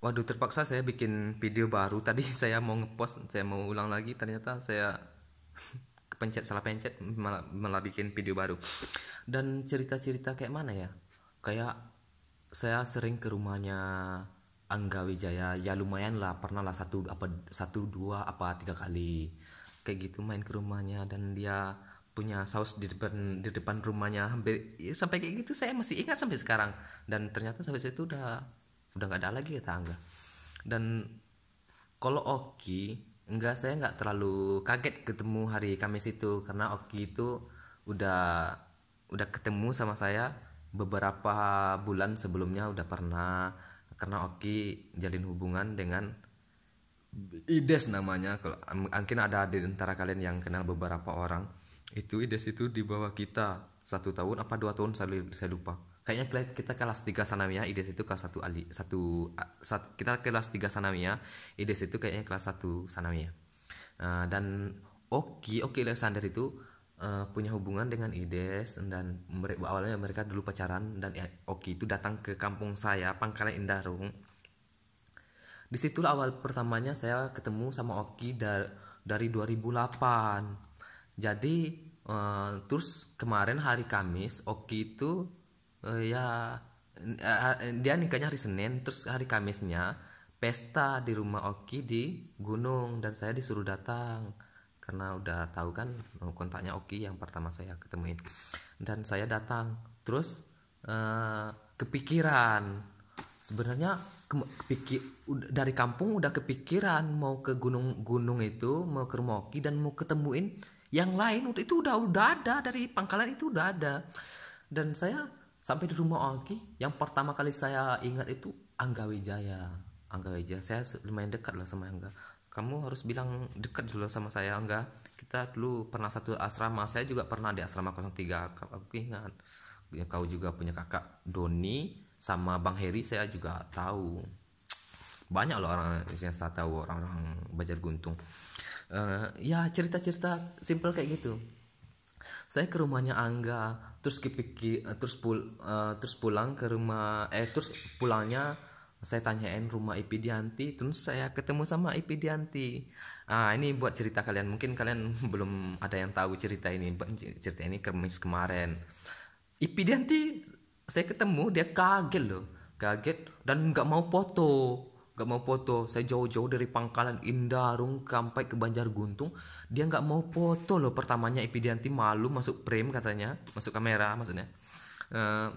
Waduh, terpaksa saya bikin video baru. Tadi saya mau ngepost, saya mau ulang lagi, ternyata saya kepencet, salah pencet, malah bikin video baru. Dan cerita-cerita kayak mana ya? Kayak saya sering ke rumahnya Angga Wijaya, ya lumayan lah, pernah lah satu dua apa tiga kali kayak gitu main ke rumahnya, dan dia punya saus di depan rumahnya hampir ya, sampai kayak gitu saya masih ingat sampai sekarang. Dan ternyata sampai situ udah nggak ada lagi ya tangga. Dan kalau Oki, enggak, saya nggak terlalu kaget ketemu hari Kamis itu, karena Oki itu udah udah ketemu sama saya beberapa bulan sebelumnya, udah pernah. Karena Oki jalin hubungan dengan Ides namanya. Kalau mungkin ada di antara kalian yang kenal beberapa orang, itu Ides itu di bawah kita 1 tahun apa 2 tahun, saya lupa. Kayaknya kita kelas 3 Sanawiyah, Ides itu kelas satu Ali satu, kita kelas 3 Sanawiyah, Ides itu kayaknya kelas satu Sanawiyah. Dan Oki Alexander itu punya hubungan dengan Ides, dan awalnya mereka dulu pacaran. Dan Oki itu datang ke kampung saya, Pangkalan Indarung. Disitulah awal pertamanya saya ketemu sama Oki dari 2008. Jadi terus kemarin hari Kamis Oki itu ya dia nikahnya hari Senin, terus hari Kamisnya pesta di rumah Oki di Gunung, dan saya disuruh datang karena udah tahu kan kontaknya Oki yang pertama saya ketemuin. Dan saya datang, terus kepikiran sebenarnya, dari kampung udah kepikiran mau ke gunung-gunung itu, mau ke rumah Oki dan mau ketemuin yang lain. Itu udah ada, dari Pangkalan itu udah ada. Dan saya sampai di rumah Oki, yang pertama kali saya ingat itu Angga Wijaya. Angga Wijaya, saya lumayan dekat lah sama Angga. Kamu harus bilang dekat dulu sama saya, Angga. Kita dulu pernah satu asrama, saya juga pernah di asrama 03. Aku ingat kau juga punya kakak Doni sama Bang Heri, saya juga tahu. Banyak loh orang yang saya tahu, orang-orang Banjarguntung. Ya cerita-cerita simple kayak gitu. Saya ke rumahnya Angga, terus terus pulang ke rumah, terus pulangnya saya tanyain rumah Ipi Dianti, terus saya ketemu sama Ipi Dianti. Ini buat cerita kalian, mungkin kalian belum ada yang tahu cerita ini. Cerita ini Kamis kemarin. Ipi Dianti saya ketemu, dia kaget loh, kaget dan nggak mau foto. Saya jauh-jauh dari Pangkalan Indarung sampai ke Banjarguntung, dia nggak mau foto loh. Pertamanya Epidianti malu masuk frame, katanya masuk kamera maksudnya. Eh,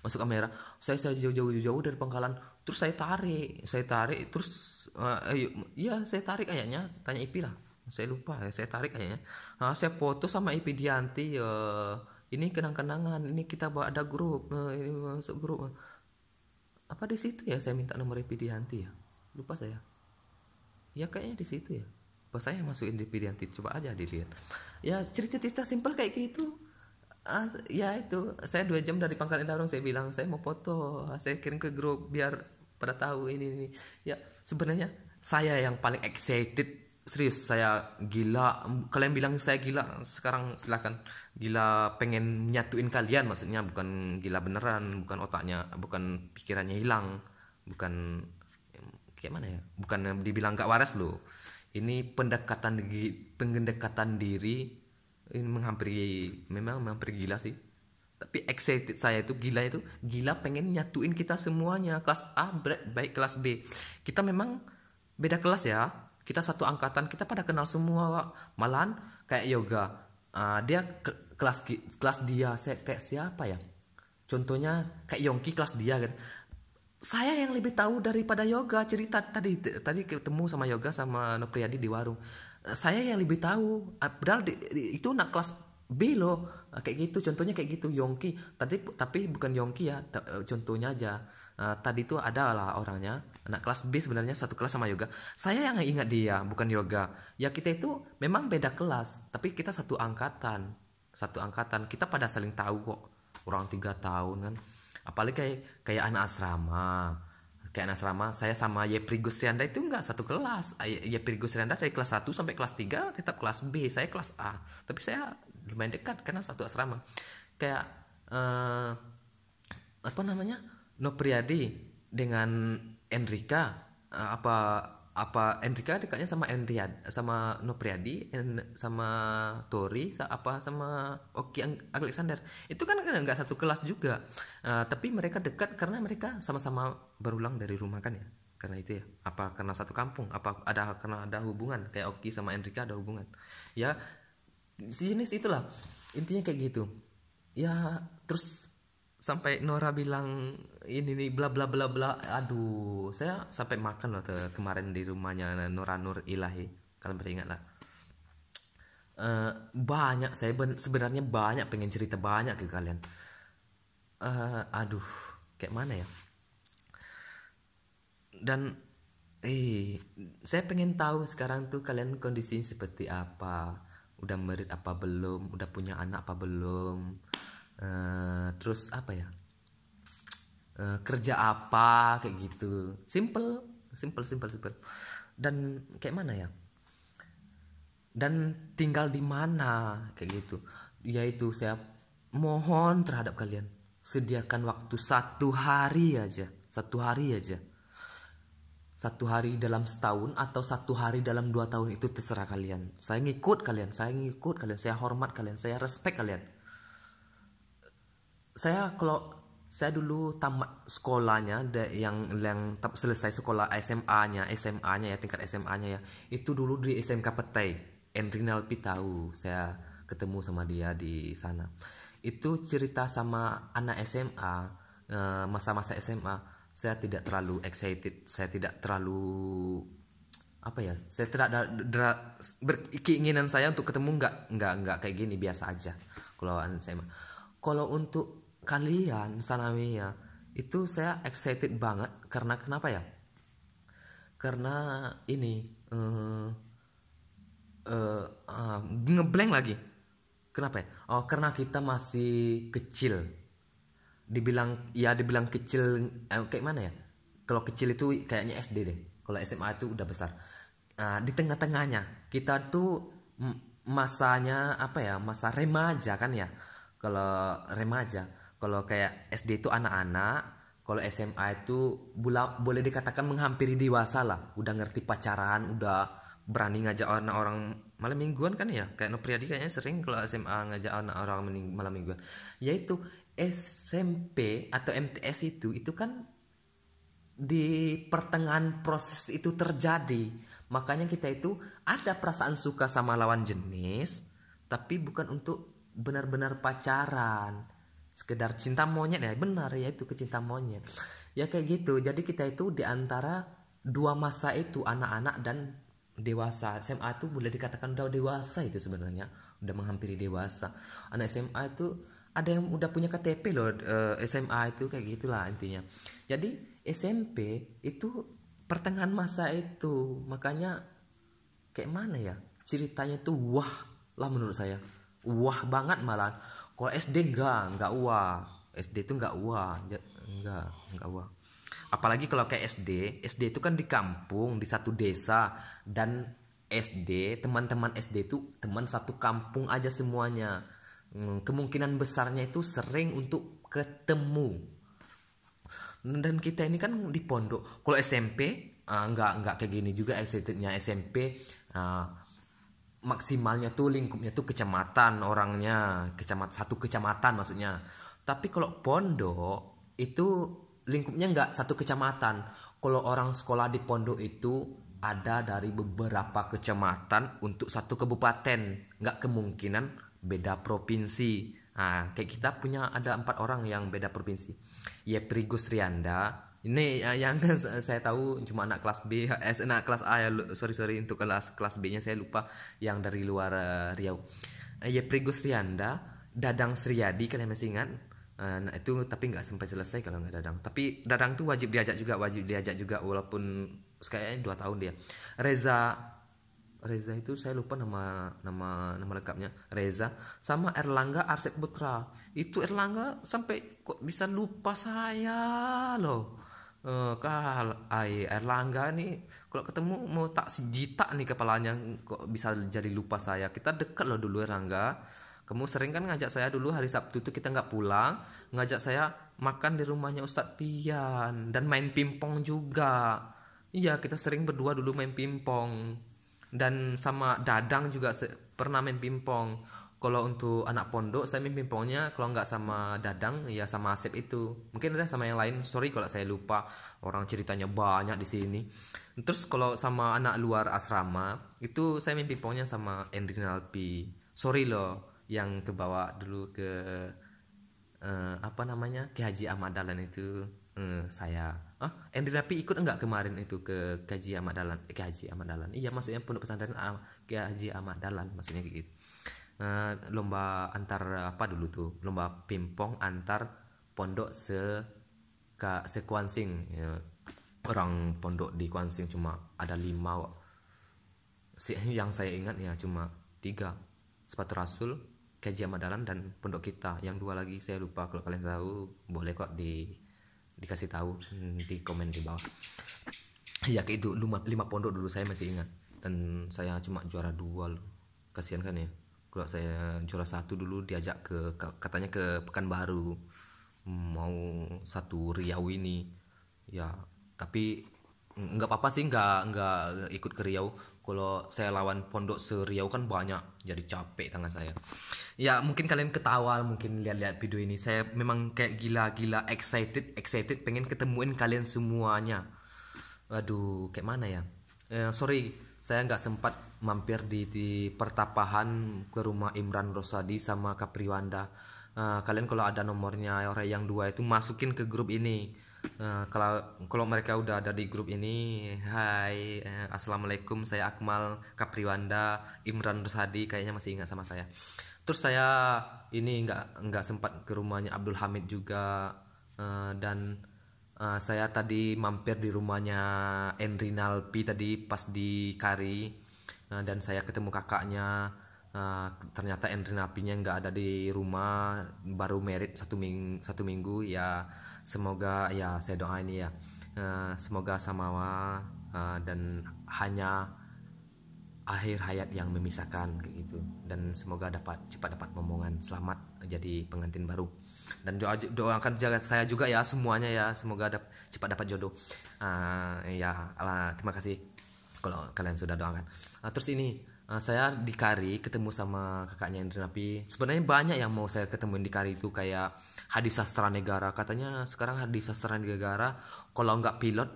Masuk kamera, saya jauh-jauh dari Pangkalan, terus saya tarik terus iya saya tarik kayaknya, tanya Ipi lah, saya lupa ya, saya tarik kayaknya. Saya foto sama Epidianti, ini kenang-kenangan, ini kita bawa ada grup, ini masuk grup. Apa di situ ya saya minta nomor Epidianti ya, lupa saya. Ya kayaknya di situ ya, pas saya masukin di Epidianti, coba aja dilihat. Ya cerita-cerita simpel kayak gitu. Ya itu, saya 2 jam dari Pangkalan Indarung, saya bilang saya mau foto, saya kirim ke grup biar pada tahu ini. Ya sebenarnya saya yang paling excited, serius saya gila. Kalian bilang saya gila, sekarang silakan. Gila pengen nyatuin kalian, maksudnya bukan gila beneran, bukan otaknya, bukan pikirannya hilang, bukan kayak mana ya, bukan dibilang gak waras loh. Ini pendekatan diri, ini memang menghampiri gila sih. Tapi excited saya itu, gila pengen nyatuin kita semuanya, kelas A baik kelas B. Kita memang beda kelas ya, kita satu angkatan, kita pada kenal semua. Malahan kayak yoga, dia kelas dia, saya kayak siapa ya, contohnya kayak Yongki kelas dia kan. Saya yang lebih tahu daripada yoga. Cerita tadi ketemu sama yoga sama Nopriadi di warung. Saya yang lebih tahu. Padahal itu nak kelas B loh. Kayak gitu, contohnya kayak gitu Yongki. Tapi bukan Yongki ya. Contohnya aja. Tadi itu ada lah orangnya, anak kelas B, sebenarnya satu kelas sama yoga. Saya yang ingat dia, bukan yoga. Ya kita itu memang beda kelas, tapi kita satu angkatan. Satu angkatan. Kita pada saling tahu kok. Orang 3 tahun kan. Apalagi kayak anak asrama, saya sama Yepri Gustrianda itu enggak satu kelas. Yepri Gustrianda dari kelas 1 sampai kelas 3 tetap kelas B, saya kelas A, tapi saya lumayan dekat karena satu asrama. Kayak apa namanya, Nopriadi dengan Enrika, Enrika dekatnya sama sama Nopriadi, sama Tori, sama Oki Alexander. Itu kan nggak satu kelas juga. Tapi mereka dekat karena mereka sama-sama berulang dari rumah kan ya. Karena itu ya. Apa karena satu kampung? Karena ada hubungan kayak Oki sama Enrika ada hubungan. Ya, sejenis itulah. Intinya kayak gitu. Ya, terus sampai Nora bilang ini nih bla bla bla bla, aduh saya sampai makan loh kemarin di rumahnya Nora Nur Ilahi, kalian beringat lah. Banyak saya sebenarnya banyak pengen cerita banyak ke kalian. Aduh, kayak mana ya, dan saya pengen tahu sekarang tuh kalian kondisi seperti apa, udah merit apa belum, udah punya anak apa belum. Terus apa ya, kerja apa kayak gitu, simple. Dan kayak mana ya, dan tinggal di mana kayak gitu. Yaitu saya mohon terhadap kalian, sediakan waktu 1 hari aja, 1 hari aja, 1 hari dalam setahun atau 1 hari dalam 2 tahun, itu terserah kalian. Saya ngikut kalian, saya hormat kalian, saya respect kalian. Kalau saya dulu tamat sekolahnya yang selesai sekolah SMA-nya ya, tingkat SMA-nya ya, itu dulu di SMK Petai. Enrinal tahu, saya ketemu sama dia di sana. Itu cerita sama anak SMA, masa-masa SMA. Saya tidak terlalu excited, saya tidak terlalu apa ya, saya tidak ada keinginan saya untuk ketemu, nggak kayak gini, biasa aja kalau anak SMA. Kalau untuk kalian Sanawiyah itu saya excited banget, karena kenapa ya, karena ini ngeblank lagi. Kenapa ya? Oh, karena kita masih kecil. Dibilang kecil, kayak mana ya, kalau kecil itu kayaknya SD deh, kalau SMA itu udah besar. Di tengah-tengahnya kita tuh masanya apa ya, masa remaja kan ya. Kalau remaja, kalau kayak SD itu anak-anak, kalau SMA itu boleh dikatakan menghampiri dewasa lah. Udah ngerti pacaran, udah berani ngajak orang malam mingguan kan ya. Kayak Nopriadi kayaknya sering kalau SMA ngajak orang malam mingguan. Yaitu SMP atau MTS itu kan di pertengahan proses itu terjadi. Makanya kita itu ada perasaan suka sama lawan jenis, tapi bukan untuk benar-benar pacaran, sekedar cinta monyet ya, benar ya, itu kecinta monyet ya kayak gitu. Jadi kita itu di antara dua masa itu, anak-anak dan dewasa. SMA itu boleh dikatakan udah dewasa, itu sebenarnya udah menghampiri dewasa. Anak SMA itu ada yang udah punya KTP loh, SMA itu kayak gitulah intinya. Jadi SMP itu pertengahan masa itu, makanya kayak mana ya ceritanya tuh, wah lah menurut saya, wah banget malah. Kalau SD enggak wah. SD itu enggak wah, enggak wah. Apalagi kalau kayak SD itu kan di kampung, di satu desa, dan teman-teman SD itu teman satu kampung aja semuanya. Kemungkinan besarnya itu sering untuk ketemu. Dan kita ini kan di pondok. Kalau SMP enggak kayak gini juga excitednya. SMP maksimalnya tuh lingkupnya tuh kecamatan orangnya, satu kecamatan maksudnya. Tapi kalau pondok itu lingkupnya nggak satu kecamatan. Kalau orang sekolah di pondok itu ada dari beberapa kecamatan untuk satu kabupaten, nggak kemungkinan beda provinsi. Nah, kayak kita punya ada 4 orang yang beda provinsi. Yepri Gusrianda, ini yang saya tahu cuma anak kelas B, anak kelas A ya, sorry untuk kelas B nya saya lupa, yang dari luar Riau. Yepri Gusrianda, Dadang Sriadi, kalian masih ingat? Nah itu tapi nggak sampai selesai kalau nggak Dadang. Tapi Dadang tuh wajib diajak juga walaupun kayaknya 2 tahun dia. Reza itu saya lupa nama lengkapnya. Reza sama Erlangga Arsep Putra. Itu Erlangga sampai kok bisa lupa saya loh. Erlangga nih kalau ketemu mau tak sejita nih kepalanya, kok bisa jadi lupa saya. Kita dekat loh dulu Erlangga. Kamu sering kan ngajak saya dulu hari Sabtu itu kita nggak pulang, ngajak saya makan di rumahnya Ustadz Pian dan main pingpong juga. Iya, kita sering berdua dulu main pingpong. Dan sama Dadang juga pernah main pingpong. Kalau untuk anak pondok saya main pingpongnya kalau nggak sama Dadang ya sama Asep itu. Mungkin ada sama yang lain. Sorry kalau saya lupa. Orang ceritanya banyak di sini. Terus kalau sama anak luar asrama itu saya main pingpongnya sama Endrin Alpi. Sorry loh yang kebawa dulu ke apa namanya Ki Haji Ahmad Dahlan itu saya Endri Napi ikut enggak kemarin itu ke Ki Haji Ahmad Dahlan iya maksudnya pondok pesantren Ki Haji Ahmad Dahlan maksudnya kayak gitu. Lomba antar apa dulu tuh lomba pingpong antar pondok sekuansing ya. Orang pondok di Kuansing cuma ada 5 yang saya ingat ya cuma 3 Sepatu Rasul, Kaji Ahmad Dahlan dan pondok kita. Yang 2 lagi saya lupa. Kalau kalian tahu boleh kok dikasih tahu di komen di bawah. Ya kayak itu 5 pondok dulu saya masih ingat. Dan saya cuma juara 2 loh. Kasihan kan ya. Kalau saya juara 1 dulu diajak katanya ke Pekanbaru. Mau satu Riau ini. Ya, tapi nggak apa-apa sih nggak ikut ke Riau. Kalau saya lawan pondok se-Riau kan banyak, jadi capek tangan saya. Ya mungkin kalian ketawa mungkin lihat-lihat video ini. Saya memang kayak gila-gila excited pengen ketemuin kalian semuanya. Aduh kayak mana ya. Sorry saya nggak sempat mampir di pertapahan ke rumah Imran Rosadi sama Kapriwanda. Kalian kalau ada nomornya orang yang 2 itu masukin ke grup ini. Kalau mereka udah ada di grup ini, hai, assalamualaikum, saya Akmal Kapriwanda, Imran Rosadi kayaknya masih ingat sama saya. Terus saya ini nggak sempat ke rumahnya Abdul Hamid juga, dan saya tadi mampir di rumahnya Enri Nalpi tadi pas di Kari, dan saya ketemu kakaknya. Ternyata Enri Nalpinya nggak ada di rumah, baru merit 1 minggu ya. Semoga ya saya doain ya semoga samawa dan hanya akhir hayat yang memisahkan kayak gitu, dan semoga cepat dapat momongan selamat jadi pengantin baru, dan doakan jaga saya juga ya semuanya ya, semoga cepat dapat jodoh. Terima kasih kalau kalian sudah doakan. Terus ini saya di Kari ketemu sama kakaknya Indra Napi. Sebenarnya banyak yang mau saya ketemuin di Kari itu, kayak Hadi Sastra Negara. Katanya sekarang Hadi Sastra Negara kalau nggak pilot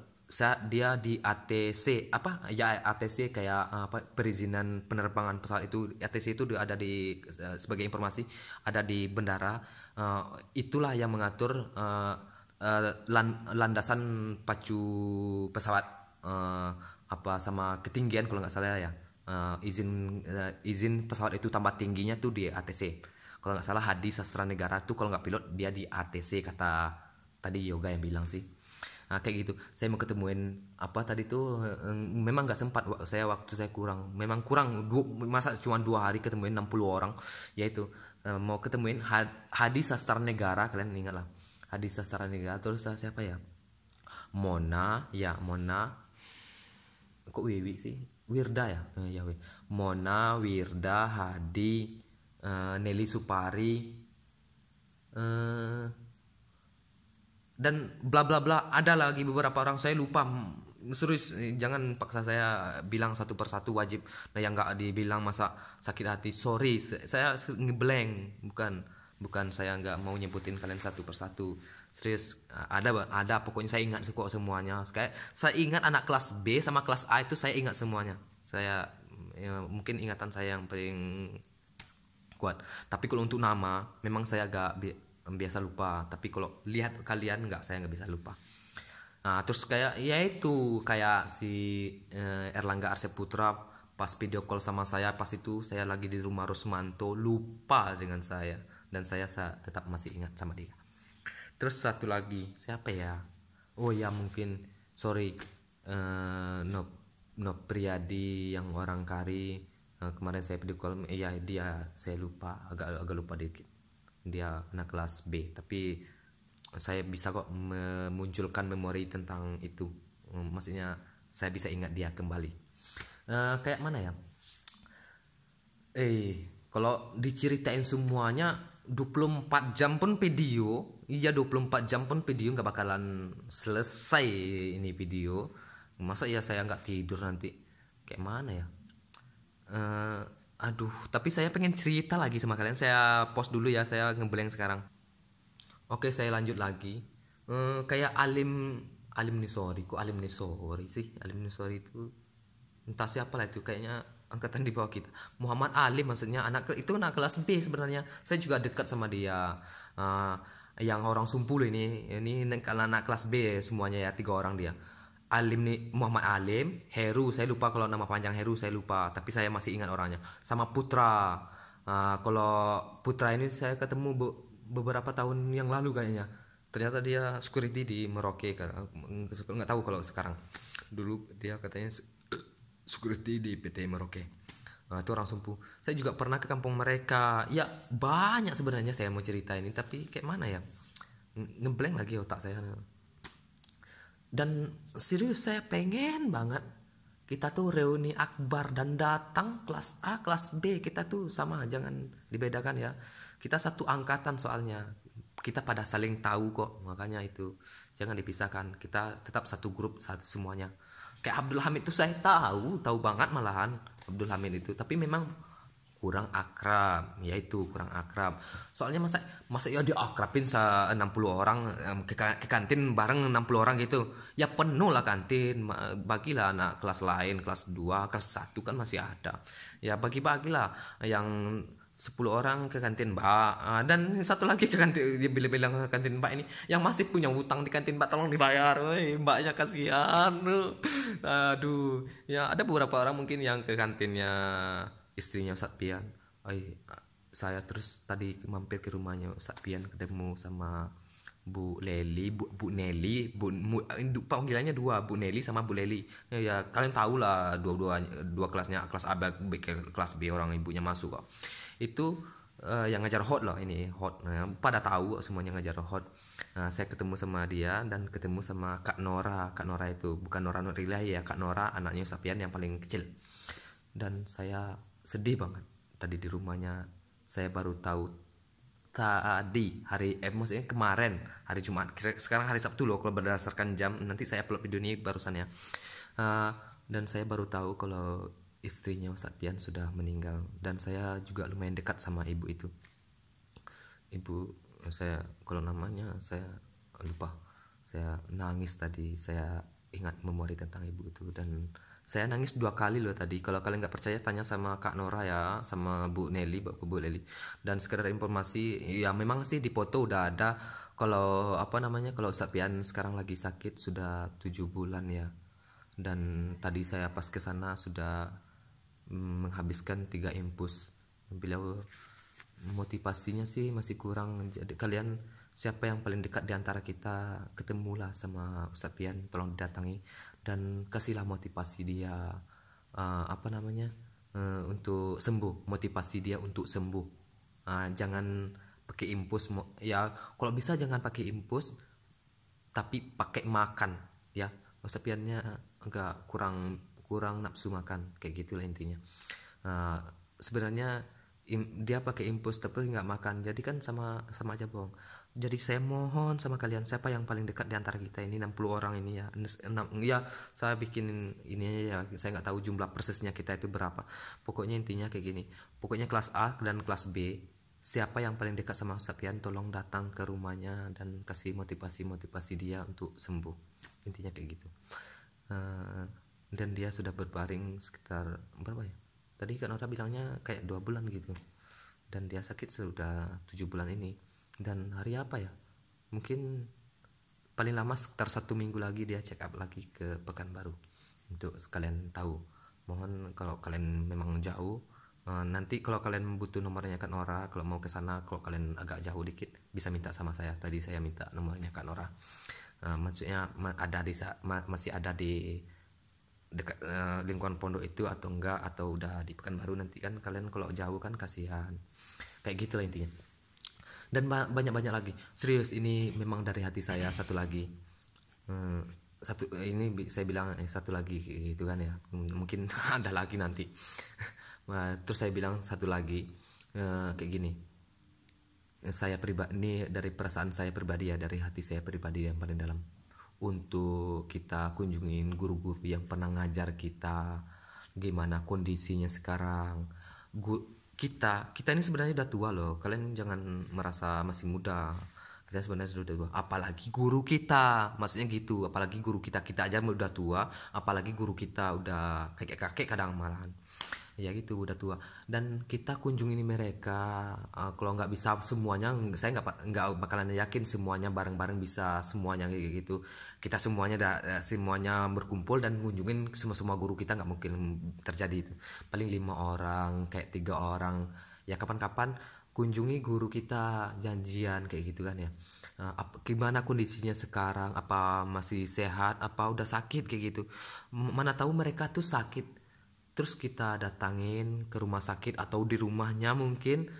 dia di ATC ATC kayak perizinan penerbangan pesawat itu. ATC itu ada di sebagai informasi ada di bandara. Itulah yang mengatur landasan pacu pesawat sama ketinggian kalau nggak salah ya. Izin pesawat itu tambah tingginya tuh di ATC. Kalau nggak salah Hadi Sastra Negara tuh kalau nggak pilot dia di ATC, kata tadi Yoga yang bilang sih. Kayak gitu. Saya mau ketemuin apa tadi tuh, memang nggak sempat waktu saya kurang. Memang kurang masa cuma 2 hari ketemuin 60 orang. Yaitu mau ketemuin Hadi Sastra Negara, kalian ingat lah. Hadi Sastra Negara, terus siapa ya? Mona. Kok Wiwi sih? Wirda ya, Mona, Wirda, Hadi, Nelly Supari, dan bla bla bla. Ada lagi beberapa orang saya lupa. Serius, jangan paksa saya bilang satu persatu, wajib. Nah yang nggak dibilang masa sakit hati. Sorry, saya ngeblank. Bukan saya nggak mau nyebutin kalian satu persatu. Serius, ada pokoknya saya ingat kok semuanya. Kayak saya ingat anak kelas B sama kelas A itu saya ingat semuanya. Saya mungkin ingatan saya yang paling kuat. Tapi kalau untuk nama memang saya agak biasa lupa. Tapi kalau lihat kalian saya nggak bisa lupa. Terus kayak si Erlangga Arsep Putra pas video call sama saya, pas itu saya lagi di rumah Rusmanto, lupa dengan saya, dan saya tetap masih ingat sama dia. Terus satu lagi siapa ya? Oh ya mungkin sorry, No Priyadi yang orang Kari. Kemarin saya video call, dia saya lupa, agak lupa dikit. Dia anak kelas B, tapi saya bisa kok memunculkan memori tentang itu. Maksudnya saya bisa ingat dia kembali. Kayak mana ya? Kalau diceritain semuanya 24 jam pun video Iya 24 jam pun video nggak bakalan selesai ini video. Masa ya saya nggak tidur nanti? Kayak mana ya? Eh, aduh, tapi saya pengen cerita lagi sama kalian. Saya pause dulu ya, saya ngeblank sekarang. Oke, saya lanjut lagi. Kayak Alim Nisori, kok Alim Nisori sih? Alim Nisori itu entah siapa lah itu, kayaknya angkatan di bawah kita. Muhammad Ali maksudnya, itu anak kelas B sebenarnya. Saya juga dekat sama dia. Eh, yang orang Sumpul ini kalau anak kelas B semuanya ya, 3 orang dia. Alim nih, Muhammad Alim, Heru, saya lupa kalau nama panjang Heru saya lupa, tapi saya masih ingat orangnya. Sama Putra. Kalau Putra ini saya ketemu beberapa tahun yang lalu kayaknya. Ternyata dia security di Merauke, nggak tahu kalau sekarang. Dulu dia katanya security di PT Merauke. Itu orang Sumpu. Saya juga pernah ke kampung mereka. Ya banyak sebenarnya saya mau cerita ini, tapi kayak mana ya, ngeblank lagi otak saya. Dan serius saya pengen banget kita tuh reuni akbar dan datang kelas A kelas B, kita tuh sama, jangan dibedakan ya, kita satu angkatan soalnya, kita pada saling tahu kok, makanya itu jangan dipisahkan, kita tetap satu grup, satu semuanya. Kayak Abdul Hamid tuh saya tahu banget malahan Abdul Hamid itu, tapi memang kurang akrab, yaitu kurang akrab. Soalnya masa ya diakrabin 60 orang, ke kantin bareng 60 orang gitu. Ya penuh lah kantin. Bagilah anak kelas lain, kelas 2 kelas 1 kan masih ada. Ya bagi-bagilah yang 10 orang ke kantin Mbak, dan satu lagi ke kantin, dia bilang ke kantin Mbak ini yang masih punya utang di kantin Mbak, tolong dibayar. Woi, Mbaknya kasihan. Aduh, ya ada beberapa orang mungkin yang ke kantinnya istrinya Ustadz Pian. Saya terus tadi mampir ke rumahnya Ustadz Pian, ketemu sama Bu Leli, Bu Nelly, panggilannya dua, Bu Nelly sama Bu Leli. Ya kalian tahu lah, dua kelasnya, kelas A, kelas B, orang ibunya masuk kok. Itu yang ngajar hot loh, ini hot. Pada tahu semuanya ngajar hot. Saya ketemu sama dia dan ketemu sama Kak Nora. Kak Nora itu bukan Nora Nurila ya, Kak Nora anaknya Ustadz Pian yang paling kecil. Dan saya sedih banget tadi di rumahnya. Saya baru tahu tadi maksudnya kemarin hari Jumat, sekarang hari Sabtu loh kalau berdasarkan jam, nanti saya upload video ini barusan ya. Dan saya baru tahu kalau istrinya Ustadz Pian sudah meninggal, dan saya juga lumayan dekat sama ibu itu. Ibu saya, kalau namanya saya lupa, saya nangis tadi, saya ingat memori tentang ibu itu, dan saya nangis 2 kali loh tadi. Kalau kalian nggak percaya tanya sama Kak Nora ya, sama Bu Nelly, Bu Nelly. Dan sekedar informasi, ya memang sih di foto udah ada kalau kalau Ustadz Pian sekarang lagi sakit sudah 7 bulan ya. Dan tadi saya pas ke sana sudah menghabiskan 3 infus. Beliau motivasinya sih masih kurang. Jadi kalian siapa yang paling dekat di antara kita, ketemulah sama Ustadz Pian, tolong didatangi dan kasihlah motivasi dia, untuk sembuh, motivasi dia untuk sembuh. Jangan pakai infus ya, kalau bisa jangan pakai infus, tapi pakai makan ya. Ustadz Piannya agak kurang nafsu makan, kayak gitulah intinya. Sebenarnya dia pakai infus tapi nggak makan, jadi kan sama aja bohong. Jadi saya mohon sama kalian, siapa yang paling dekat di antara kita ini 60 orang ini ya, saya bikin ini aja ya, saya nggak tahu jumlah persisnya kita itu berapa. Pokoknya intinya kayak gini, pokoknya kelas A dan kelas B, siapa yang paling dekat sama Ustadz Pian, tolong datang ke rumahnya dan kasih motivasi dia untuk sembuh, intinya kayak gitu. Dan dia sudah berbaring sekitar berapa ya, tadi kan orang bilangnya kayak 2 bulan gitu, dan dia sakit sudah 7 bulan ini. Dan hari apa ya, mungkin paling lama sekitar 1 minggu lagi dia check up lagi ke Pekanbaru. Untuk sekalian tahu, mohon kalau kalian memang jauh, nanti kalau kalian butuh nomornya Kak Nora, kalau mau ke sana, kalau kalian agak jauh dikit bisa minta sama saya. Tadi saya minta nomornya Kak Nora. Maksudnya masih ada di dekat lingkungan pondok itu atau enggak, atau udah di Pekanbaru. Nanti kan kalian kalau jauh kan kasihan, kayak gitulah intinya. Dan banyak lagi, serius ini memang dari hati saya. Satu lagi, ini saya bilang satu lagi gitu kan ya, mungkin ada lagi nanti. Terus saya bilang satu lagi, kayak gini, saya pribadi ini dari perasaan saya pribadi ya, dari hati saya pribadi yang paling dalam, untuk kita kunjungin guru-guru yang pernah ngajar kita gimana kondisinya sekarang. Kita ini sebenarnya udah tua loh, kalian jangan merasa masih muda. Kita sebenarnya sudah tua, apalagi guru kita, maksudnya gitu, apalagi guru kita, kita aja udah tua, apalagi guru kita udah kakek-kakek kadang malahan, ya gitu udah tua. Dan kita kunjungin mereka, kalau nggak bisa semuanya, saya nggak bakalan yakin semuanya bareng-bareng bisa semuanya kayak gitu. Kita semuanya berkumpul dan kunjungin semua guru kita, nggak mungkin terjadi itu. Paling 5 orang, kayak 3 orang ya, kapan-kapan kunjungi guru kita, janjian kayak gitu kan ya. Gimana kondisinya sekarang, apa masih sehat, apa udah sakit kayak gitu. Mana tahu mereka tuh sakit, terus kita datangin ke rumah sakit atau di rumahnya mungkin.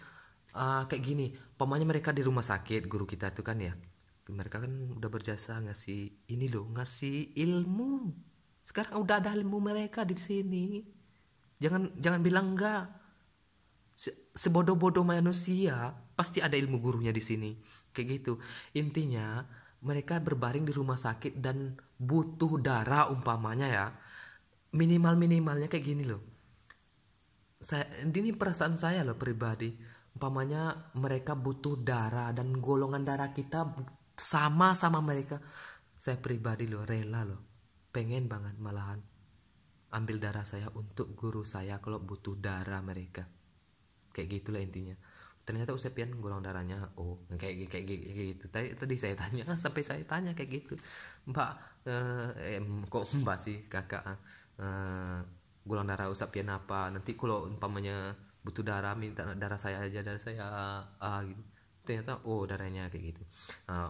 Kayak gini, pamannya mereka di rumah sakit, guru kita tuh kan ya, mereka kan udah berjasa ngasih ini loh, ngasih ilmu. Sekarang udah ada ilmu mereka di sini, jangan jangan bilang enggak. Sebodoh-bodoh manusia pasti ada ilmu gurunya di sini kayak gitu. Intinya mereka berbaring di rumah sakit dan butuh darah umpamanya ya, minimalnya kayak gini loh. Ini perasaan saya loh pribadi, umpamanya mereka butuh darah dan golongan darah kita sama mereka, saya pribadi loh rela loh, pengen banget malahan ambil darah saya untuk guru saya kalau butuh darah mereka. Kayak gitulah intinya. Ternyata Usepian golongan darahnya oh kayak gitu. Tadi saya tanya sampai saya tanya kayak gitu, Mbak, kok Mbak sih kakak, golongan darah Usepian apa, nanti kalau umpamanya butuh darah minta darah saya aja, darah saya gitu. Ternyata oh darahnya kayak gitu.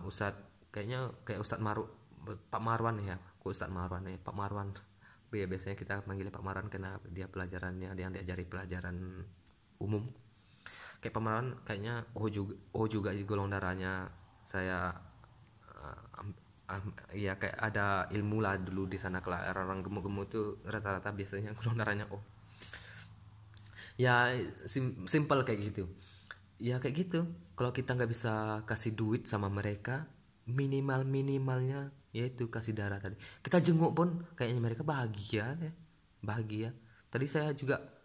Ustadz kayaknya kayak Ustadz Pak Marwan ya, kok Ustadz Marwan ya, Pak Marwan. Biasanya kita manggilnya Pak Marwan karena dia pelajarannya, dia yang diajari pelajaran umum. Kayak pemeran kayaknya juga golongan darahnya saya, ya kayak ada ilmu lah dulu di sana. Kalau orang gemuk-gemuk tuh rata-rata biasanya golongan darahnya ya, simple kayak gitu ya, kayak gitu. Kalau kita nggak bisa kasih duit sama mereka, minimalnya yaitu kasih darah tadi. Kita jenguk pun kayaknya mereka bahagia ya, bahagia. Tadi saya juga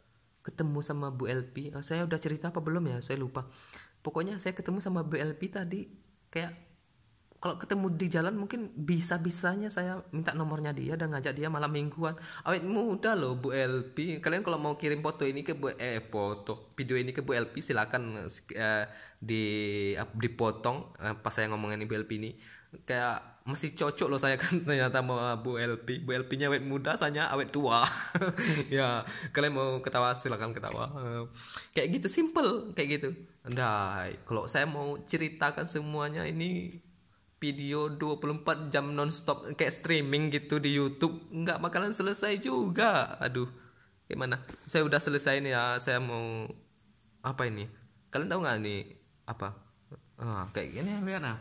ketemu sama Bu LP. Saya udah cerita apa belum ya, saya lupa. Pokoknya saya ketemu sama Bu LP tadi, kayak kalau ketemu di jalan mungkin bisa-bisanya saya minta nomornya dia dan ngajak dia malam mingguan. Awet muda loh Bu LP. Kalian kalau mau kirim foto ini ke video ini ke Bu LP silakan, dipotong pas saya ngomongin Bu LP ini. Kayak masih cocok loh saya kan ternyata sama Bu LP. Bu LP-nya awet muda, saya awet tua. Ya, kalian mau ketawa silakan ketawa. Kayak gitu, simple kayak gitu. Nah, kalau saya mau ceritakan semuanya ini video 24 jam nonstop kayak streaming gitu di YouTube, nggak bakalan selesai juga. Aduh, gimana? Saya udah selesai nih ya. Saya mau apa ini? Kalian tahu nggak nih apa? Kayak gini lihat nah.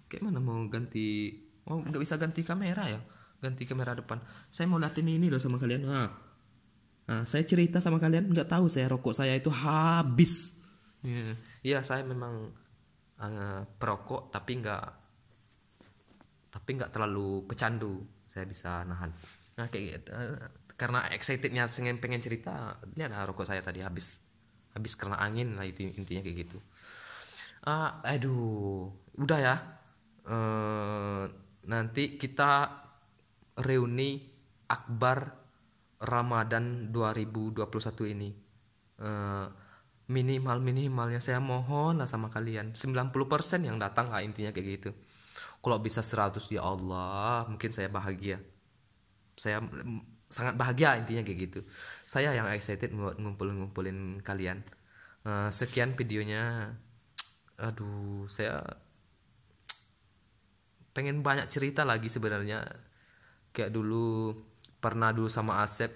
Kayak mana mau ganti? Oh, nggak bisa ganti kamera ya? Ganti kamera depan. Saya mau liatin ini loh sama kalian. Saya cerita sama kalian, nggak tahu saya rokok saya itu habis. Iya, saya memang perokok tapi nggak terlalu pecandu, saya bisa nahan. Nah kayak gitu, karena excitednya pengen cerita, lihat rokok saya tadi habis karena angin lah, itu intinya kayak gitu. Aduh, udah ya. Nanti kita reuni akbar Ramadan 2021 ini. Minimalnya saya mohon lah sama kalian 90% yang datang lah, intinya kayak gitu. Kalau bisa 100 ya Allah, mungkin saya bahagia. Saya sangat bahagia intinya kayak gitu. Saya yang excited ngumpulin kalian. Sekian videonya. Aduh, saya pengen banyak cerita lagi sebenarnya. Kayak dulu pernah sama Asep.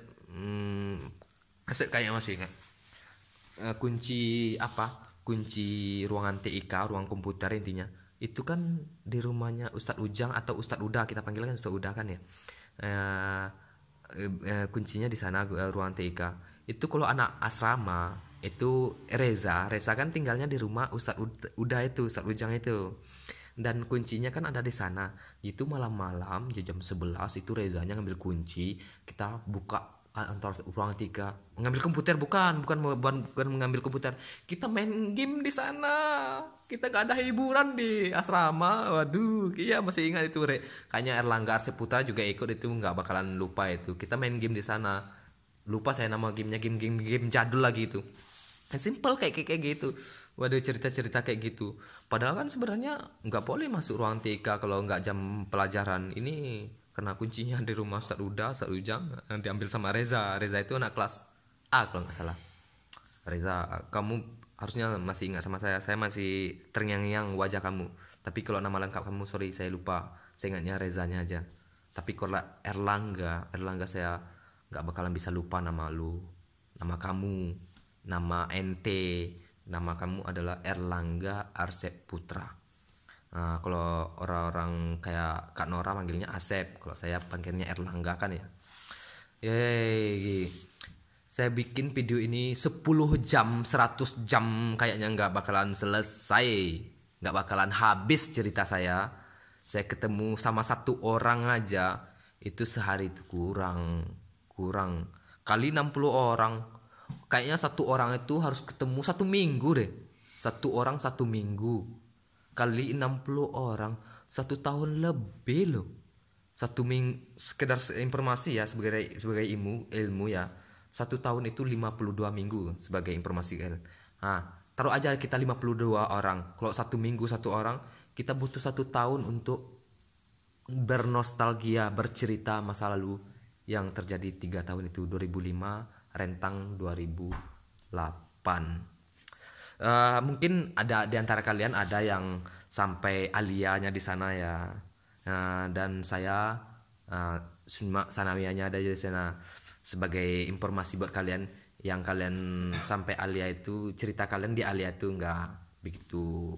Asep kayaknya masih ingat. Kunci ruangan TIK, ruang komputer intinya itu kan di rumahnya Ustadz Ujang atau Ustadz Uda, kita panggil kan Ustadz Uda kan ya. Kuncinya di sana, ruang TIK itu. Kalau anak asrama Itu Reza kan tinggalnya di rumah Uda itu, Ustadz Ujang itu. Dan kuncinya kan ada di sana. Itu malam-malam jam 11 itu Rezanya ngambil kunci, kita buka antar ruang tiga, ngambil komputer, bukan mengambil komputer, kita main game di sana. Kita gak ada hiburan di asrama. Waduh, iya masih ingat itu, kayaknya Erlangga Arseputra juga ikut itu, nggak bakalan lupa itu. Kita main game di sana, lupa saya nama gamenya, game jadul lagi itu. Simple kayak gitu. Waduh, cerita-cerita kayak gitu. Padahal kan sebenarnya nggak boleh masuk ruang TK kalau nggak jam pelajaran. Ini karena kuncinya di rumah Ustadz Ujang, diambil sama Reza itu anak kelas A kalau nggak salah. Reza, kamu harusnya masih ingat sama saya. Saya masih terngiang-ngiang wajah kamu. Tapi kalau nama lengkap kamu, sorry saya lupa. Saya ingatnya Rezanya aja. Tapi kalau Erlangga saya nggak bakalan bisa lupa nama lu, nama kamu, nama ente. Nama kamu adalah Erlangga Arsep Putra. Nah, kalau orang-orang kayak Kak Nora manggilnya Asep, kalau saya panggilnya Erlangga kan ya. Yeay. Saya bikin video ini 10 jam, 100 jam kayaknya nggak bakalan selesai. Nggak bakalan habis cerita saya. Saya ketemu sama satu orang aja, itu sehari itu kurang. Kali 60 orang. Kayaknya satu orang itu harus ketemu 1 minggu deh. Satu orang 1 minggu. Kali 60 orang, 1 tahun lebih loh. 1 minggu, sekedar informasi ya, sebagai ilmu ya. 1 tahun itu 52 minggu sebagai informasi kan. Nah, taruh aja kita 52 orang. Kalau 1 minggu 1 orang, kita butuh 1 tahun untuk bernostalgia, bercerita masa lalu yang terjadi 3 tahun itu, 2005 rentang 2008. Mungkin ada di antara kalian ada yang sampai aliyahnya di sana ya. Dan saya sanawiyahnya ada di sana. Sebagai informasi buat kalian, yang kalian sampai aliyah itu, cerita kalian di aliyah itu nggak begitu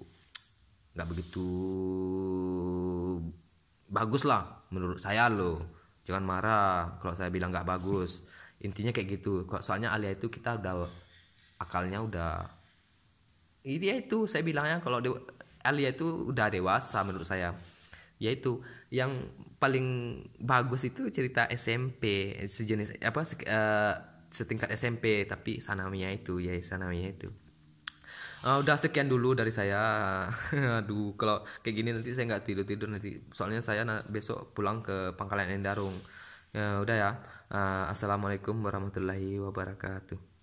bagus lah menurut saya loh. Jangan marah kalau saya bilang nggak bagus. Intinya kayak gitu. Soalnya aliyah itu kita udah akalnya udah, ini itu saya bilangnya kalau Alia itu udah dewasa menurut saya. Yaitu yang paling bagus itu cerita SMP, sejenis apa setingkat SMP tapi sanawiyah itu. Udah sekian dulu dari saya. Aduh, kalau kayak gini nanti saya nggak tidur nanti. Soalnya saya besok pulang ke Pangkalan Endarung. Ya udah ya. Assalamualaikum warahmatullahi wabarakatuh.